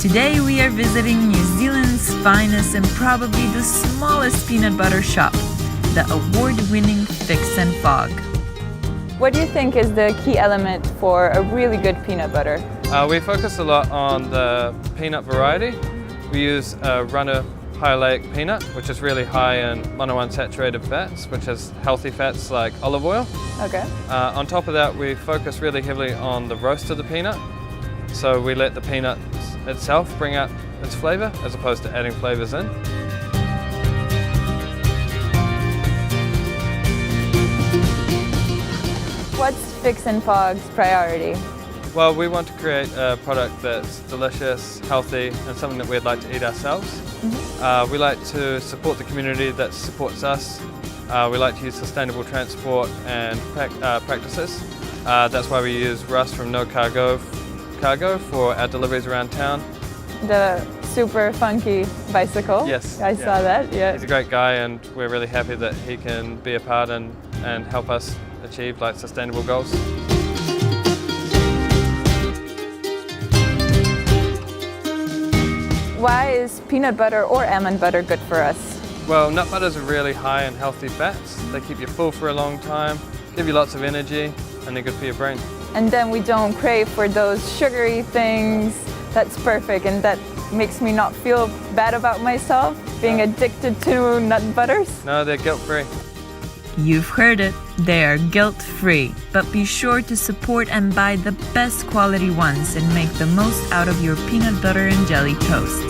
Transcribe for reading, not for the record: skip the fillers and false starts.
Today we are visiting New Zealand's finest and probably the smallest peanut butter shop, the award-winning Fix Fogg. What do you think is the key element for a really good peanut butter? We focus a lot on the peanut variety. We use runner high oleic peanut, which is really high in monounsaturated fats, which is healthy fats like olive oil. Okay. On top of that, we focus really heavily on the roast of the peanut. So we let the peanut itself bring out its flavor as opposed to adding flavors in. What's Fix Fogg's priority? Well, we want to create a product that's delicious, healthy, and something that we'd like to eat ourselves. Mm-hmm. We like to support the community that supports us. We like to use sustainable transport and practices. That's why we use Russ from No Cargo for our deliveries around town. The super funky bicycle. Yes. I saw that, yeah. He's a great guy and we're really happy that he can be a part and help us achieve sustainable goals. Why is peanut butter or almond butter good for us? Well, nut butters are really high in healthy fats. They keep you full for a long time, give you lots of energy, and they're good for your brain. And then we don't crave for those sugary things. That's perfect, and that makes me not feel bad about myself, being addicted to nut butters. No, they're guilt-free. You've heard it, they are guilt-free, but be sure to support and buy the best quality ones and make the most out of your peanut butter and jelly toast.